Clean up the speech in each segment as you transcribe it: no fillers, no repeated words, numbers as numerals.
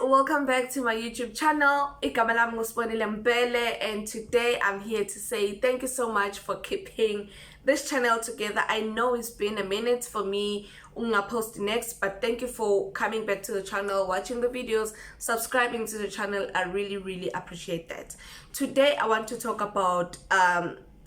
welcome back to my YouTube channel. Igama lami nguSibonile Mbele, and today I'm here to say thank you so much for keeping this channel together. I know it's been a minute for me post next, but thank you for coming back to the channel, watching the videos, subscribing to the channel. I really appreciate that. Today I want to talk about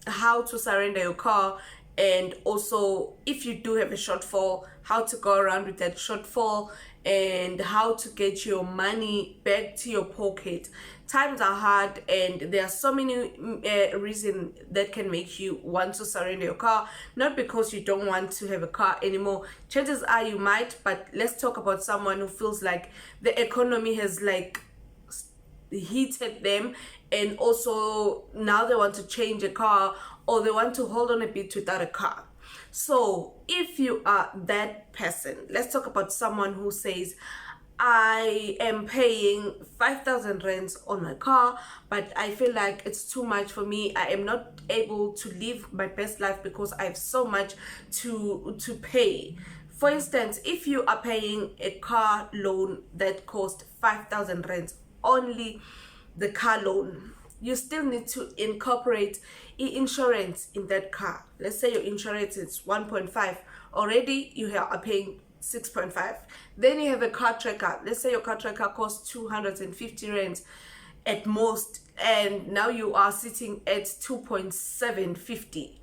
how to surrender your car, and also if you do have a shortfall, how to go around with that shortfall, and how to get your money back to your pocket. Times are hard, and there are so many reasons that can make you want to surrender your car. Not because you don't want to have a car anymore. Chances are you might, but let's talk about someone who feels like the economy has heated them, and also now they want to change a car, or they want to hold on a bit without a car. So if you are that person, let's talk about someone who says, I am paying 5,000 rands on my car, but I feel like it's too much for me. I am not able to live my best life because I have so much to pay. For instance, if you are paying a car loan that costs 5,000 rands, only the car loan, you still need to incorporate insurance in that car. Let's say your insurance is 1.5. Already you are paying 6.5. Then you have a car tracker. Let's say your car tracker costs 250 rands at most, and now you are sitting at 2.750.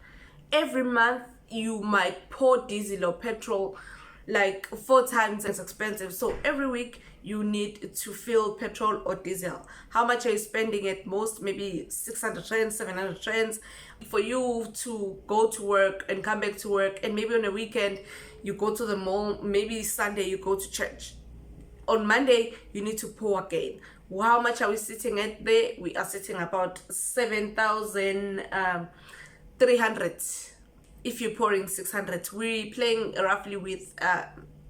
Every month you might pour diesel or petrol like 4 times as expensive. So every week you need to fill petrol or diesel. How much are you spending at most? Maybe 600 rands, 700 rands for you to go to work and come back to work, and maybe on a weekend you go to the mall, maybe Sunday you go to church. On Monday you need to pour again. How much are we sitting at there? We are sitting about 7,300. If you're pouring 600, we're playing roughly with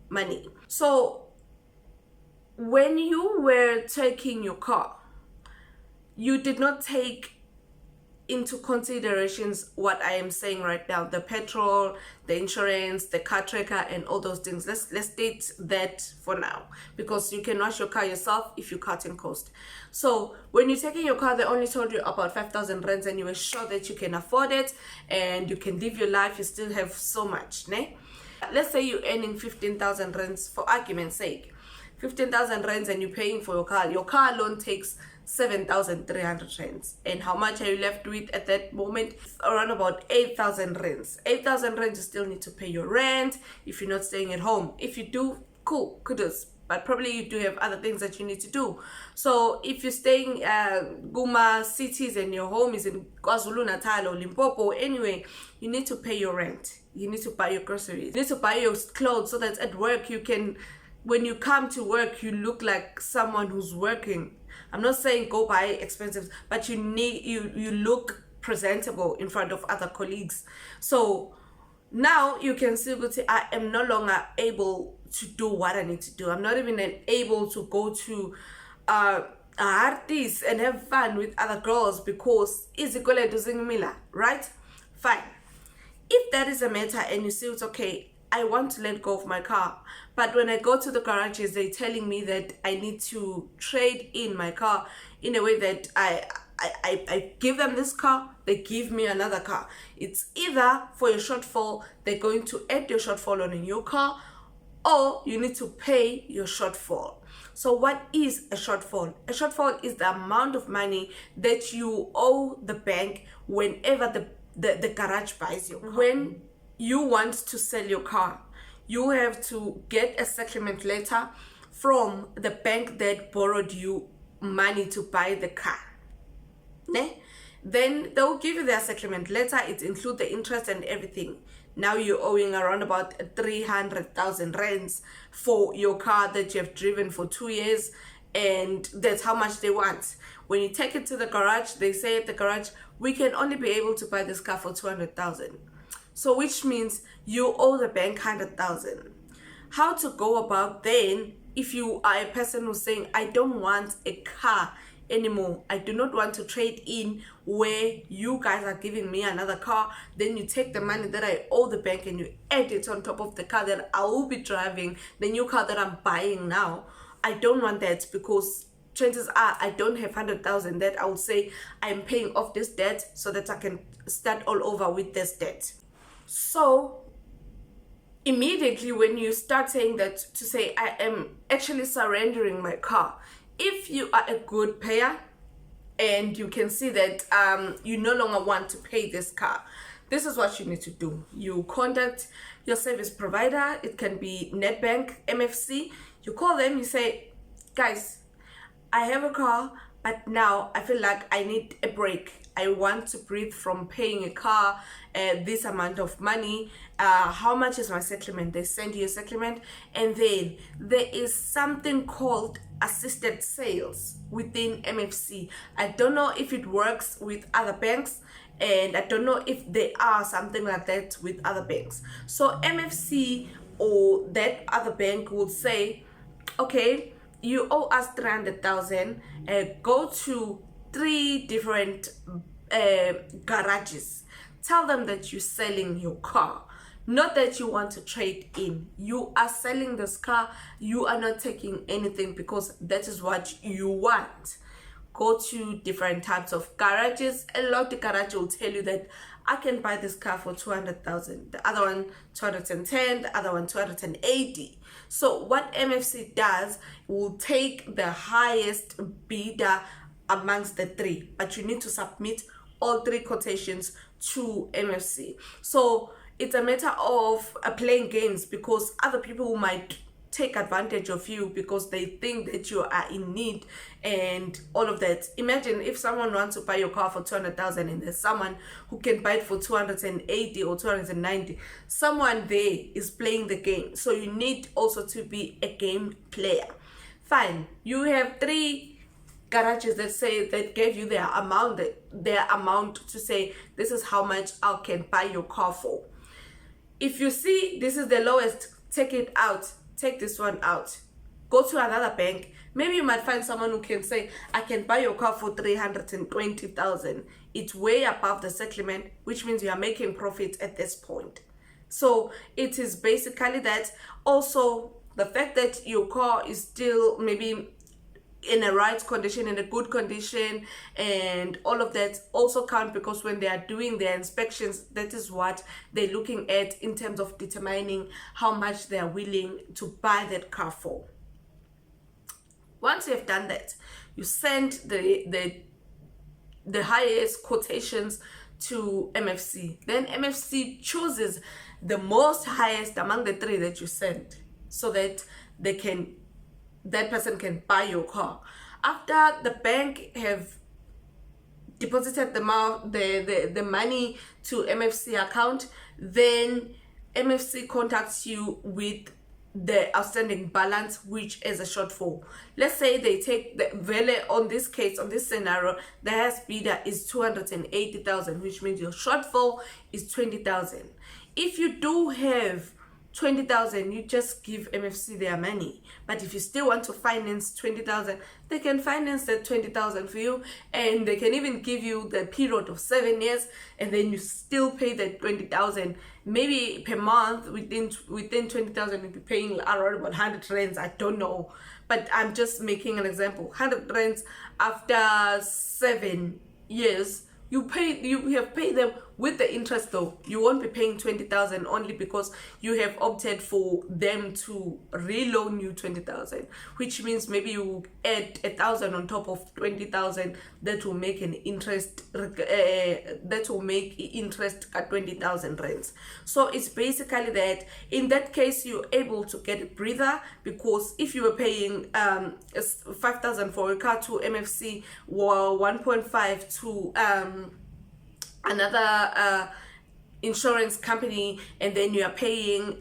money. So when you were taking your car, you did not take into considerations what I am saying right now: the petrol, the insurance, the car tracker, and all those things. Let's state that for now, because you can wash your car yourself if you're cutting cost. So when you're taking your car, they only told you about 5,000 rands, and you were sure that you can afford it and you can live your life. You still have so much, ne? Let's say you're earning 15,000 rands, for argument's sake. 15,000 rands, and you're paying for your car. Your car loan takes 7,300 rands. And how much are you left with at that moment? Around about 8,000 rands. 8,000 rands, you still need to pay your rent if you're not staying at home. If you do, cool, kudos. But probably you do have other things that you need to do. So if you're staying Guma cities and your home is in KwaZulu-Natal or Limpopo, anyway, you need to pay your rent. You need to buy your groceries. You need to buy your clothes so that at work you can, when you come to work, you look like someone who's working. I'm not saying go buy expensive, but you look presentable in front of other colleagues. So now you can still go say, I am no longer able to do what I need to do. I'm not even able to go to artists and have fun with other girls because izikole duzingimila, right? Fine. If that is a matter and you see it's okay, I want to let go of my car, but when I go to the garages, they're telling me that I need to trade in my car in a way that I give them this car, they give me another car. It's either for your shortfall, they're going to add your shortfall on a new car, or you need to pay your shortfall. So what is a shortfall? A shortfall is the amount of money that you owe the bank whenever the garage buys your car. When you want to sell your car, you have to get a settlement letter from the bank that borrowed you money to buy the car. Ne? Then they'll give you their settlement letter. It includes the interest and everything. Now you're owing around about 300,000 rands for your car that you have driven for 2 years, and that's how much they want. When you take it to the garage, they say at the garage, we can only be able to buy this car for 200,000. So which means you owe the bank 100,000. How to go about then, if you are a person who's saying, I don't want a car anymore, I do not want to trade in where you guys are giving me another car, then you take the money that I owe the bank and you add it on top of the car that I will be driving, the new car that I'm buying now. I don't want that, because chances are I don't have 100,000 that I would say I'm paying off this debt so that I can start all over with this debt. So immediately when you start saying that, to say I am actually surrendering my car, if you are a good payer and you can see that you no longer want to pay this car, this is what you need to do. You contact your service provider. It can be Netbank, MFC. You call them, you say, guys, I have a car, but now I feel like I need a break. I want to breathe from paying a car this amount of money. How much is my settlement? They send you a settlement, and then there is something called assisted sales within MFC. I don't know if it works with other banks, and I don't know if there are something like that with other banks. So MFC or that other bank will say, okay, you owe us 300,000, go to 3 different garages. Tell them that you're selling your car, not that you want to trade in. You are selling this car, you are not taking anything, because that is what you want. Go to different types of garages. A lot of garage will tell you that I can buy this car for 200,000, the other one 210, the other one 280. So what MFC does, will take the highest bidder amongst the 3, but you need to submit all 3 quotations to MFC. So it's a matter of playing games, because other people might take advantage of you because they think that you are in need and all of that. Imagine if someone wants to buy your car for 200,000 and there's someone who can buy it for 280 or 290. Someone there is playing the game. So you need also to be a game player. Fine, you have 3 garages that say, that gave you their amount to say this is how much I can buy your car for. If you see this is the lowest, take it out. Take this one out. Go to another bank. Maybe you might find someone who can say, I can buy your car for 320,000. It's way above the settlement, which means you are making profit at this point. So it is basically that. Also, the fact that your car is still maybe in a right condition, in a good condition, and all of that also count, because when they are doing their inspections, that is what they're looking at in terms of determining how much they are willing to buy that car for. Once you have done that, you send the highest quotations to MFC. Then MFC chooses the most highest among the 3 that you sent, so that that person can buy your car. After the bank have deposited the money to MFC account, then MFC contacts you with the outstanding balance, which is a shortfall. Let's say they take the value, on this case, on this scenario, the highest bidder is 280,000, which means your shortfall is 20,000. If you do have 20,000, you just give MFC their money. But if you still want to finance 20,000, they can finance that 20,000 for you, and they can even give you the period of 7 years, and then you still pay that 20,000. Maybe per month, within 20,000, you'll be paying around about 100 rands. I don't know, but I'm just making an example. 100 rands after 7 years. You have paid them with the interest though. You won't be paying 20,000 only because you have opted for them to reloan you 20,000, which means maybe you add 1,000 on top of 20,000. That will make an interest. That will make interest at 20,000 rands. So it's basically that. In that case, you're able to get a breather, because if you were paying 5,000 for a car to MFC, or 1.5 to another insurance company, and then you are paying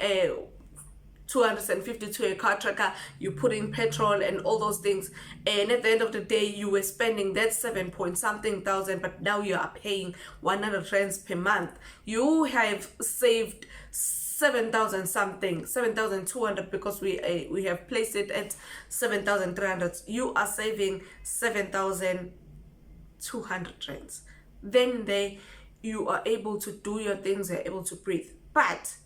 250 to a car tracker, you put in petrol and all those things, and at the end of the day you were spending that 7 point something thousand, but now you are paying 100 rands per month. You have saved 7,000 something, 7,200, because we have placed it at 7,300. You are saving 7,200 rands. Then you are able to do your things, you're able to breathe. But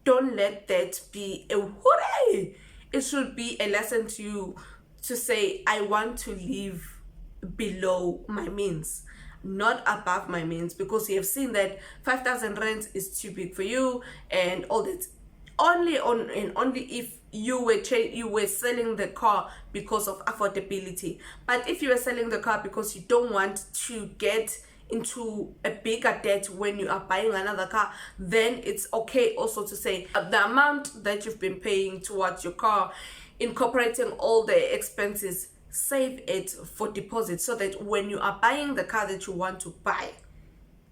don't let that be a hooray. it should be a lesson to you to say, I want to live below my means, not above my means, because you have seen that 5,000 rand is too big for you and all that. Only if you were selling the car because of affordability. But if you were selling the car because you don't want to get into a bigger debt when you are buying another car, then it's okay also to say the amount that you've been paying towards your car, incorporating all the expenses, save it for deposit, so that when you are buying the car that you want to buy,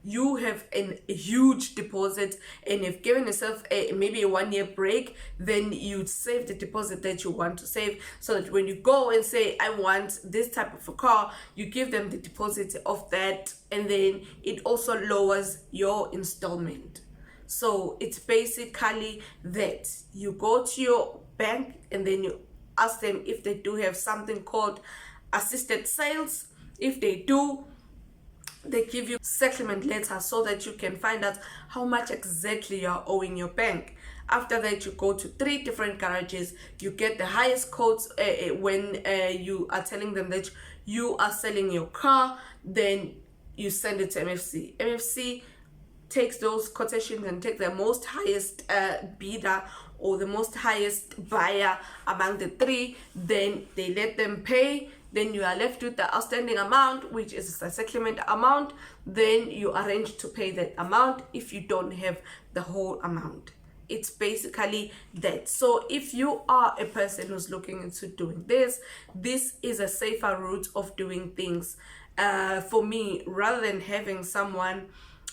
you have a huge deposit, and you've given yourself maybe a 1 year break, then you save the deposit that you want to save, so that when you go and say, I want this type of a car, you give them the deposit of that, and then it also lowers your installment. So it's basically that you go to your bank and then you ask them if they do have something called assisted sales. If they do, they give you settlement letter so that you can find out how much exactly you're owing your bank. After that, you go to 3 different garages. You get the highest quotes when you are telling them that you are selling your car. Then you send it to MFC. MFC takes those quotations and take the most highest bidder or the most highest buyer among the 3. Then they let them pay. Then you are left with the outstanding amount, which is the settlement amount. Then you arrange to pay that amount if you don't have the whole amount. It's basically that. So if you are a person who's looking into doing this is a safer route of doing things for me, rather than having someone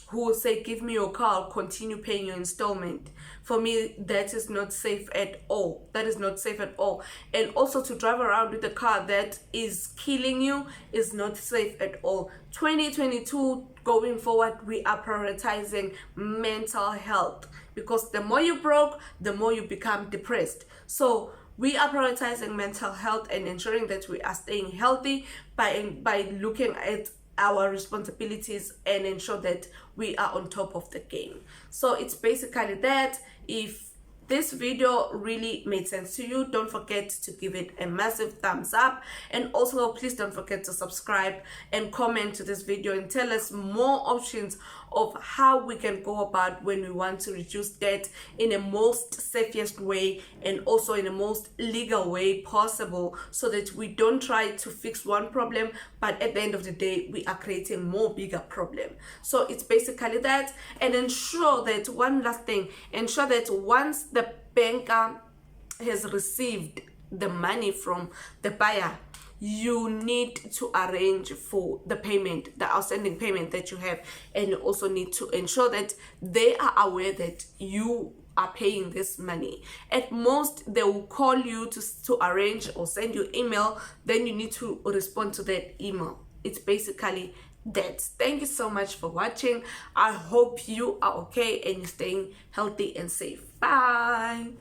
who will say, give me your car, I'll continue paying your installment. For me, that is not safe at all. That is not safe at all. And also to drive around with a car that is killing you is not safe at all. 2022 going forward, we are prioritizing mental health, because the more you broke, the more you become depressed. So we are prioritizing mental health and ensuring that we are staying healthy by looking at our responsibilities and ensure that we are on top of the game. So it's basically that. If this video really made sense to you, don't forget to give it a massive thumbs up, and also please don't forget to subscribe and comment to this video and tell us more options of how we can go about when we want to reduce debt in a most safest way and also in the most legal way possible, so that we don't try to fix one problem but at the end of the day we are creating more bigger problem. So it's basically that. And ensure that, one last thing, ensure that once the banker has received the money from the buyer, you need to arrange for the payment, the outstanding payment that you have, and you also need to ensure that they are aware that you are paying this money. At most, they will call you to arrange or send you email, then you need to respond to that email. It's basically that. Thank you so much for watching. I hope you are okay and you're staying healthy and safe. Bye.